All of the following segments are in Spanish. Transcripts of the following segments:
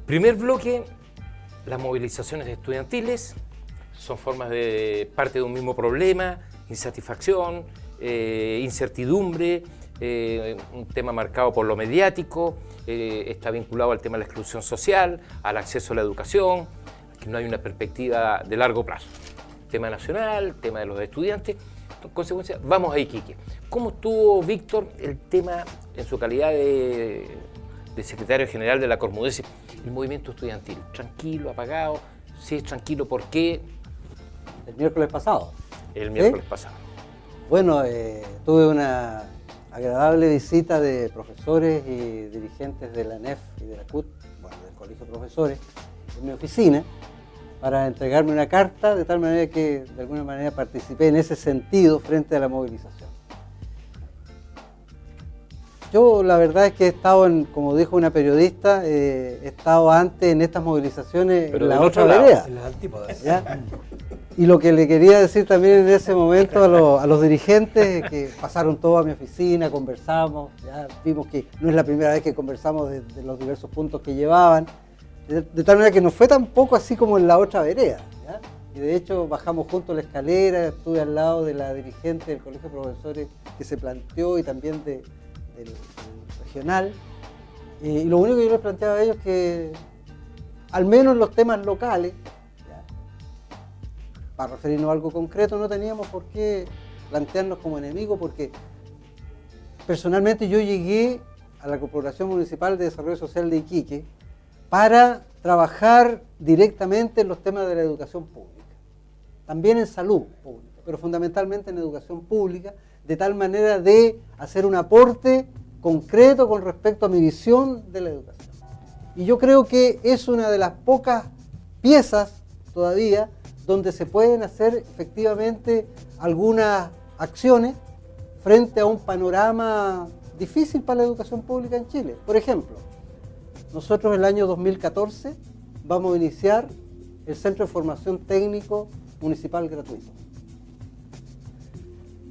Primer bloque, las movilizaciones estudiantiles son formas de parte de un mismo problema, insatisfacción, incertidumbre, un tema marcado por lo mediático, está vinculado al tema de la exclusión social, al acceso a la educación, que no hay una perspectiva de largo plazo. Tema nacional, tema de los estudiantes. En consecuencia, vamos a Iquique. ¿Cómo estuvo, Víctor, el tema en su calidad de secretario general de la Cormudece, el movimiento estudiantil? ¿Tranquilo, apagado? Si es tranquilo, ¿por qué? El miércoles pasado. El miércoles pasado. Bueno, tuve una agradable visita de profesores y dirigentes de la ANEF y de la CUT, bueno, del Colegio de Profesores, en mi oficina, para entregarme una carta, de tal manera que de alguna manera participé en ese sentido frente a la movilización. Yo la verdad es que he estado, como dijo una periodista, he estado antes en estas movilizaciones. Pero en la del otra otro lado, vereda. En las antípodas. ¿Ya? Y lo que le quería decir también en ese momento a los dirigentes, que pasaron todos a mi oficina, conversamos, ya vimos que no es la primera vez que conversamos de los diversos puntos que llevaban, de tal manera que no fue tampoco así como en la otra vereda, ¿ya? Y de hecho bajamos juntos la escalera, estuve al lado de la dirigente del Colegio de Profesores que se planteó y también del regional, y lo único que yo les planteaba a ellos es que al menos los temas locales, para referirnos a algo concreto, no teníamos por qué plantearnos como enemigos, porque personalmente yo llegué a la Corporación Municipal de Desarrollo Social de Iquique para trabajar directamente en los temas de la educación pública, también en salud pública, pero fundamentalmente en educación pública, de tal manera de hacer un aporte concreto con respecto a mi visión de la educación. Y yo creo que es una de las pocas piezas todavía donde se pueden hacer efectivamente algunas acciones frente a un panorama difícil para la educación pública en Chile. Por ejemplo, nosotros el año 2014 vamos a iniciar el Centro de Formación Técnico Municipal gratuito.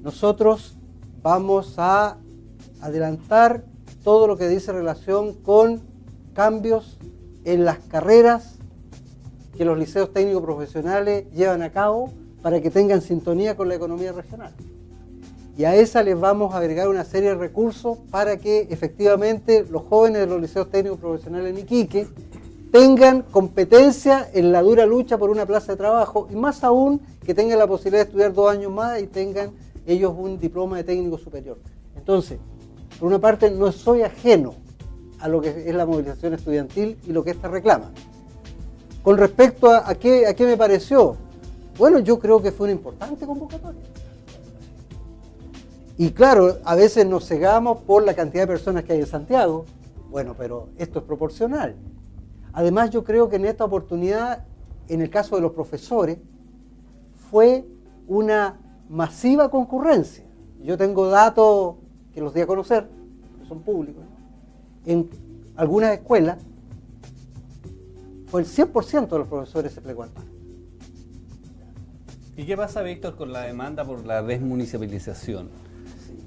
Nosotros vamos a adelantar todo lo que dice relación con cambios en las carreras que los liceos técnicos profesionales llevan a cabo para que tengan sintonía con la economía regional. Y a esa les vamos a agregar una serie de recursos para que efectivamente los jóvenes de los liceos técnicos profesionales en Iquique tengan competencia en la dura lucha por una plaza de trabajo, y más aún que tengan la posibilidad de estudiar 2 años más y tengan ellos un diploma de técnico superior. Entonces, por una parte, no soy ajeno a lo que es la movilización estudiantil y lo que ésta reclama. Con respecto a qué me pareció, bueno, yo creo que fue una importante convocatoria. Y claro, a veces nos cegamos por la cantidad de personas que hay en Santiago, bueno, pero esto es proporcional. Además, yo creo que en esta oportunidad, en el caso de los profesores, fue una masiva concurrencia. Yo tengo datos que los di a conocer, que son públicos, ¿no? En algunas escuelas, fue el 100% de los profesores se plegó al paro. ¿Y qué pasa, Víctor, con la demanda por la desmunicipalización?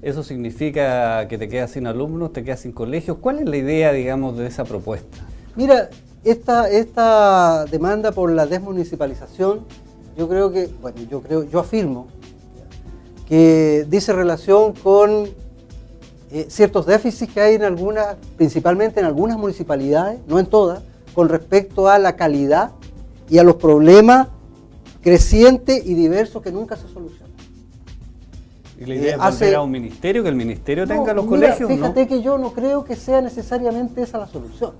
¿Eso significa que te quedas sin alumnos, te quedas sin colegios? ¿Cuál es la idea, digamos, de esa propuesta? Mira, esta demanda por la desmunicipalización, yo afirmo que dice relación con ciertos déficits que hay en algunas, principalmente en algunas municipalidades, no en todas, con respecto a la calidad y a los problemas crecientes y diversos que nunca se solucionan. ¿Y la idea es volver a un ministerio, que el ministerio tenga los colegios? Fíjate que yo no creo que sea necesariamente esa la solución.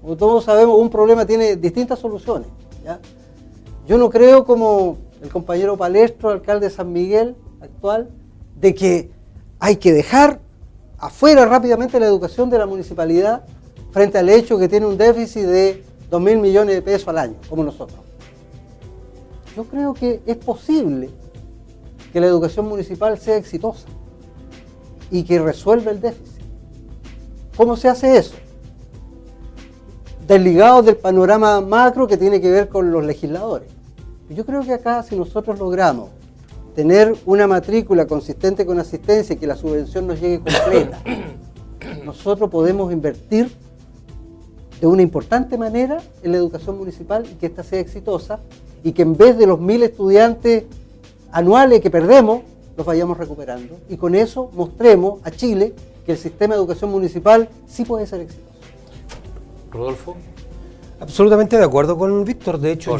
Como todos sabemos, un problema tiene distintas soluciones, ¿ya? Yo no creo, como el compañero Palestro, alcalde de San Miguel actual, de que hay que dejar afuera rápidamente la educación de la municipalidad frente al hecho que tiene un déficit de 2.000 millones de pesos al año, como nosotros. Yo creo que es posible que la educación municipal sea exitosa y que resuelva el déficit. ¿Cómo se hace eso? Desligados del panorama macro que tiene que ver con los legisladores. Yo creo que acá, si nosotros logramos tener una matrícula consistente con asistencia y que la subvención nos llegue completa, nosotros podemos invertir de una importante manera en la educación municipal y que ésta sea exitosa y que en vez de los 1000 estudiantes anuales que perdemos, los vayamos recuperando y con eso mostremos a Chile que el sistema de educación municipal sí puede ser exitoso. Rodolfo. Absolutamente de acuerdo con Víctor. De hecho,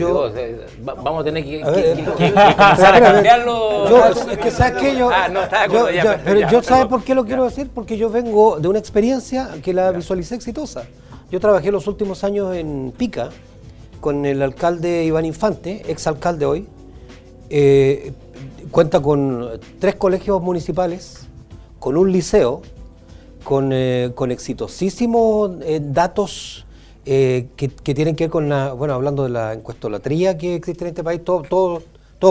vamos a tener que ver, comenzar a cambiarlo. Es que sabes que yo. No está de acuerdo ya. Pero yo, ¿sabes perdón. por qué lo quiero decir? Porque yo vengo de una experiencia que la visualicé exitosa. Yo trabajé los últimos años en Pica con el alcalde Iván Infante, exalcalde hoy. Cuenta con 3 colegios municipales, con un liceo, con exitosísimos datos que tienen que ver con hablando de la encuestolatría que existe en este país, todo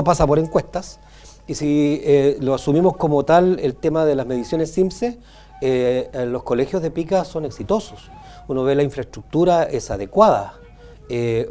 pasa por encuestas, y si lo asumimos como tal, el tema de las mediciones CIMSE, los colegios de Pica son exitosos. Uno ve la infraestructura es adecuada,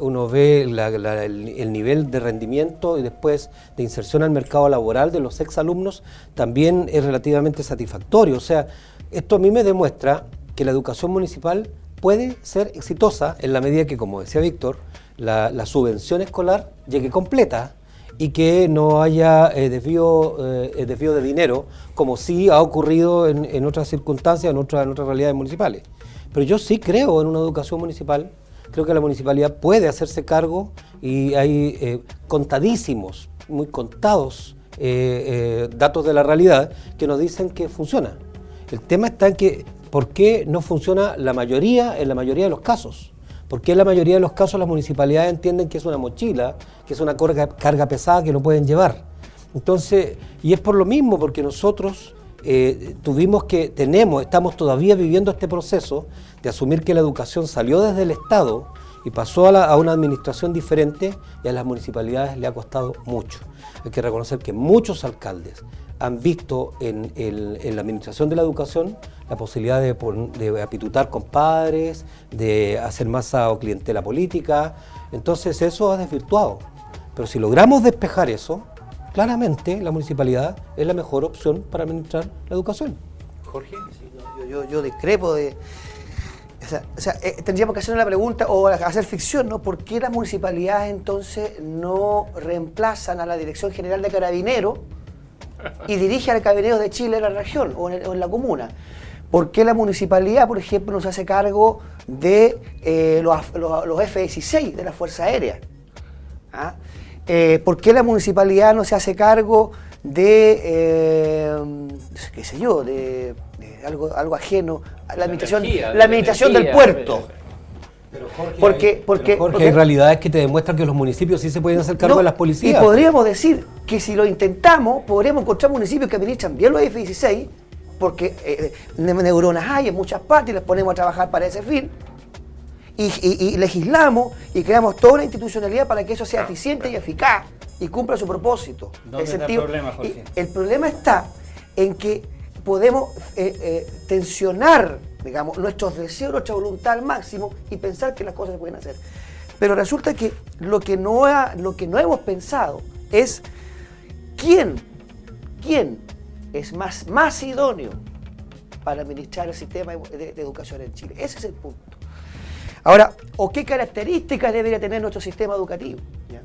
uno ve el nivel de rendimiento y después de inserción al mercado laboral de los exalumnos también es relativamente satisfactorio. O sea, esto a mí me demuestra que la educación municipal puede ser exitosa en la medida que, como decía Víctor, la subvención escolar llegue completa y que no haya desvío de dinero, como sí ha ocurrido en otras circunstancias, en otras realidades municipales. Pero yo sí creo en una educación municipal, creo que la municipalidad puede hacerse cargo y hay contadísimos, muy contados datos de la realidad que nos dicen que funciona. El tema está en que ¿por qué no funciona en la mayoría de los casos? ¿Por qué en la mayoría de los casos las municipalidades entienden que es una mochila, que es una carga pesada que no pueden llevar? Entonces, y es por lo mismo, porque nosotros estamos todavía viviendo este proceso de asumir que la educación salió desde el Estado y pasó a una administración diferente, y a las municipalidades le ha costado mucho. Hay que reconocer que muchos alcaldes han visto en la administración de la educación la posibilidad de apitutar con padres, de hacer masa o clientela política. Entonces eso ha desvirtuado. Pero si logramos despejar eso, claramente la municipalidad es la mejor opción para administrar la educación. Jorge. Yo discrepo de... tendríamos que hacer una pregunta o hacer ficción, ¿no? ¿Por qué las municipalidades entonces no reemplazan a la Dirección General de Carabineros y dirigen a Carabineros de Chile en la región o en la comuna? ¿Por qué la municipalidad, por ejemplo, no se hace cargo de los F-16 de la Fuerza Aérea? ¿Ah? ¿Por qué la municipalidad no se hace cargo de, qué sé yo, de algo ajeno a la administración del puerto? Pero Jorge, hay realidades que te demuestran que los municipios sí se pueden hacer cargo de las policías. Y podríamos decir que si lo intentamos, podríamos encontrar municipios que administran bien los F-16, porque neuronas hay en muchas partes y les ponemos a trabajar para ese fin, y legislamos y creamos toda una institucionalidad para que eso sea eficiente y eficaz y cumpla su propósito. ¿Dónde está el problema, Jorge? El problema está en que podemos tensionar, digamos, nuestros deseos, nuestra voluntad al máximo y pensar que las cosas se pueden hacer. Pero resulta que lo que no hemos pensado es quién es más idóneo para administrar el sistema de educación en Chile. Ese es el punto. Ahora, ¿o qué características debería tener nuestro sistema educativo? ¿Ya?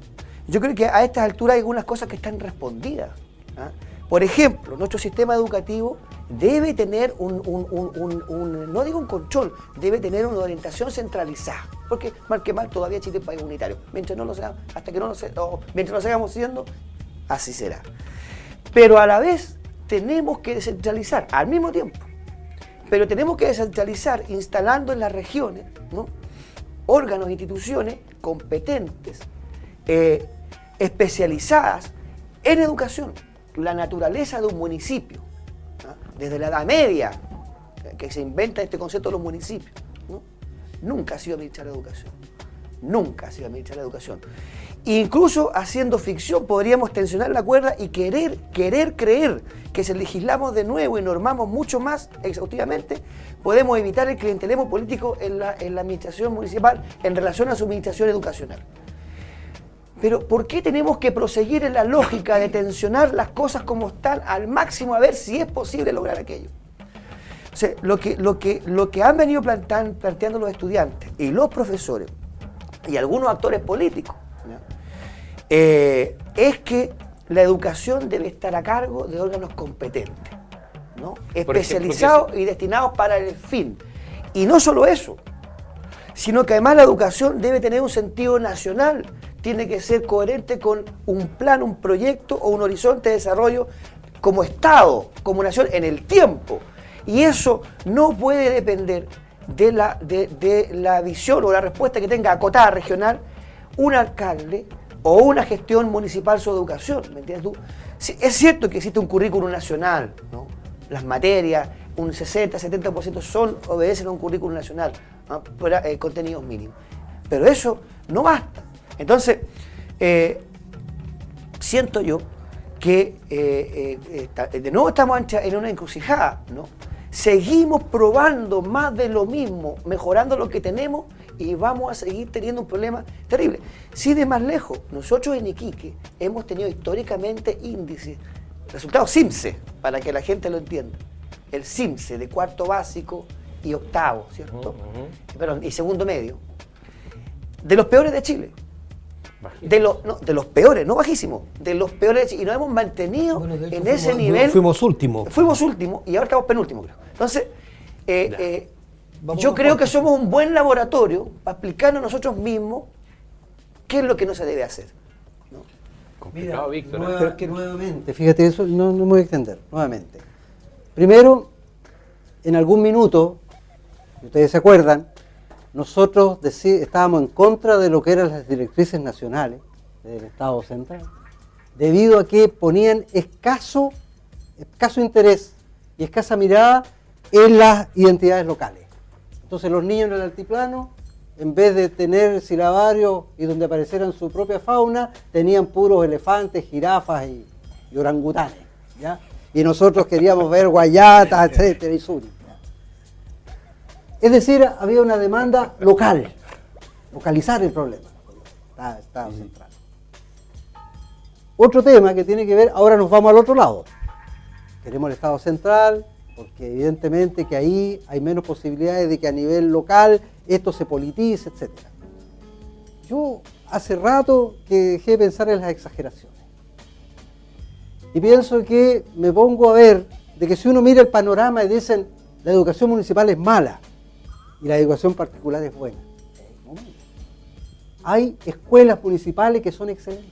Yo creo que a estas alturas hay algunas cosas que están respondidas. ¿Ah? Por ejemplo, nuestro sistema educativo debe tener no digo un control, debe tener una orientación centralizada. Porque, mal que mal, todavía Chile es un país unitario. Mientras no lo seamos, mientras lo sigamos siendo, así será. Pero a la vez tenemos que descentralizar al mismo tiempo. Pero tenemos que descentralizar instalando en las regiones, ¿no?, órganos, instituciones competentes, especializadas en educación. La naturaleza de un municipio, ¿no?, desde la Edad Media, que se inventa este concepto de los municipios, ¿no?, nunca ha sido administrar la educación. Nunca ha sido administrar la educación. Incluso haciendo ficción podríamos tensionar la cuerda y querer creer que si legislamos de nuevo y normamos mucho más exhaustivamente, podemos evitar el clientelismo político en la administración municipal en relación a su administración educacional. Pero ¿por qué tenemos que proseguir en la lógica de tensionar las cosas como están al máximo a ver si es posible lograr aquello? O sea, lo que han venido planteando los estudiantes y los profesores y algunos actores políticos, ¿ya? Es que la educación debe estar a cargo de órganos competentes, ¿no? Especializados y destinados para el fin. Y no solo eso, sino que además la educación debe tener un sentido nacional, tiene que ser coherente con un plan, un proyecto o un horizonte de desarrollo como Estado, como nación en el tiempo. Y eso no puede depender de la visión o la respuesta que tenga acotada regional un alcalde o una gestión municipal sobre educación, ¿me entiendes tú? Sí, es cierto que existe un currículum nacional, ¿no? Las materias, un 60-70% obedecen a un currículum nacional, ¿no? Contenidos mínimos. Pero eso no basta. Entonces, siento yo que de nuevo estamos en una encrucijada, ¿no? Seguimos probando más de lo mismo, mejorando lo que tenemos y vamos a seguir teniendo un problema terrible. Si de más lejos, nosotros en Iquique hemos tenido históricamente índices, resultados CIMSE, para que la gente lo entienda. El CIMSE de cuarto básico y octavo, ¿cierto? Perdón, y segundo medio. De los peores de Chile. De los peores, no bajísimos, de los peores de Chile. Y nos hemos mantenido en ese nivel. Fuimos últimos. Fuimos últimos y ahora estamos penúltimos, creo. Entonces, yo creo que somos un buen laboratorio para explicarnos nosotros mismos qué es lo que no se debe hacer, ¿no? Complicado, Víctor. Nuevamente, fíjate, eso no me voy a extender, nuevamente. Primero, en algún minuto, si ustedes se acuerdan, nosotros estábamos en contra de lo que eran las directrices nacionales del Estado central, debido a que ponían escaso interés y escasa mirada en las identidades locales. Entonces los niños en el altiplano, en vez de tener silabarios y donde aparecieran su propia fauna, tenían puros elefantes, jirafas y orangutanes, ¿ya? Y nosotros queríamos ver guayatas, etcétera, y suri. Es decir, había una demanda local, localizar el problema, Estado central. Otro tema que tiene que ver, ahora nos vamos al otro lado. Queremos el Estado central, porque evidentemente que ahí hay menos posibilidades de que a nivel local esto se politice, etc. Yo hace rato que dejé de pensar en las exageraciones. Y pienso que me pongo a ver de que si uno mira el panorama y dicen la educación municipal es mala y la educación particular es buena. Hay escuelas municipales que son excelentes.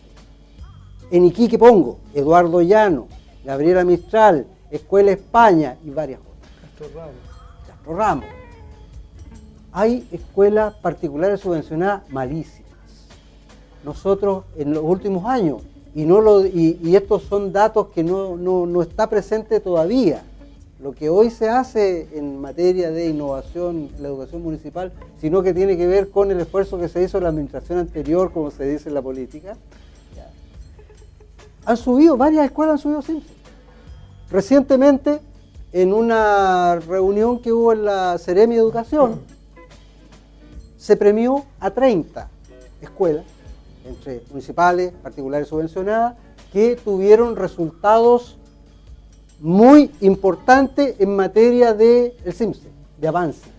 En Iquique pongo Eduardo Llano, Gabriela Mistral, Escuela España y varias otras. Castro Ramos. Hay escuelas particulares subvencionadas malísimas. Nosotros en los últimos años, y estos son datos que no está presente todavía, lo que hoy se hace en materia de innovación en la educación municipal, sino que tiene que ver con el esfuerzo que se hizo en la administración anterior, como se dice en la política. Varias escuelas han subido CIMSE. Recientemente, en una reunión que hubo en la Seremi de Educación, se premió a 30 escuelas, entre municipales, particulares subvencionadas, que tuvieron resultados muy importantes en materia del CIMSE, de avance.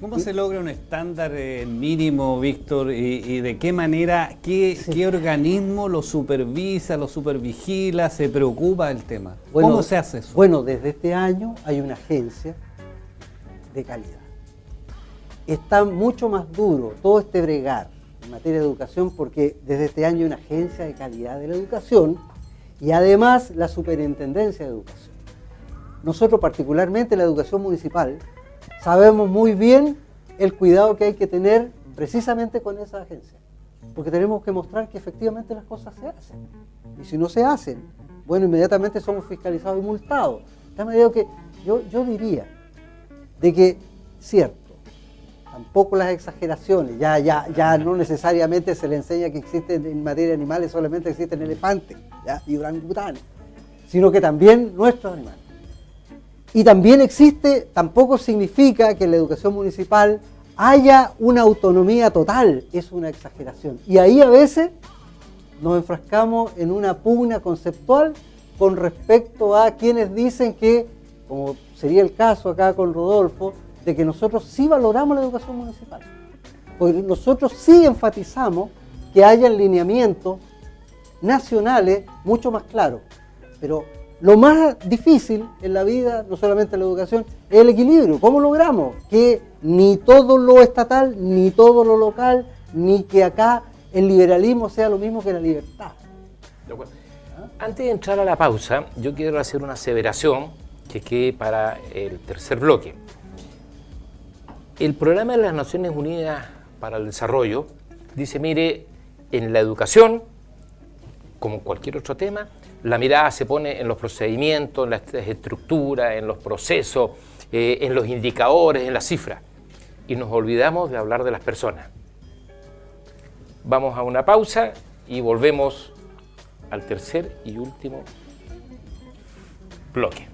¿Cómo se logra un estándar mínimo, Víctor? ¿Y de qué manera, qué organismo lo supervisa, lo supervigila, se preocupa del tema? Bueno, ¿cómo se hace eso? Bueno, desde este año hay una agencia de calidad. Está mucho más duro todo este bregar en materia de educación porque desde este año hay una agencia de calidad de la educación y además la superintendencia de educación. Nosotros particularmente en la educación municipal sabemos muy bien el cuidado que hay que tener precisamente con esa agencia, porque tenemos que mostrar que efectivamente las cosas se hacen. Y si no se hacen, bueno, inmediatamente somos fiscalizados y multados. De tal manera que yo diría de que, cierto, tampoco las exageraciones, ya no necesariamente se le enseña que existen en materia de animales, solamente existen elefantes, ¿ya? Y orangutanes, sino que también nuestros animales. Y también existe, tampoco significa que en la educación municipal haya una autonomía total, es una exageración. Y ahí a veces nos enfrascamos en una pugna conceptual con respecto a quienes dicen que, como sería el caso acá con Rodolfo, de que nosotros sí valoramos la educación municipal. Porque nosotros sí enfatizamos que haya lineamientos nacionales mucho más claros. Pero lo más difícil en la vida, no solamente en la educación, es el equilibrio. ¿Cómo logramos que ni todo lo estatal, ni todo lo local, ni que acá el liberalismo sea lo mismo que la libertad? Antes de entrar a la pausa, yo quiero hacer una aseveración que quede para el tercer bloque. El Programa de las Naciones Unidas para el Desarrollo dice, mire, en la educación, como cualquier otro tema, la mirada se pone en los procedimientos, en las estructuras, en los procesos, en los indicadores, en las cifras. Y nos olvidamos de hablar de las personas. Vamos a una pausa y volvemos al tercer y último bloque.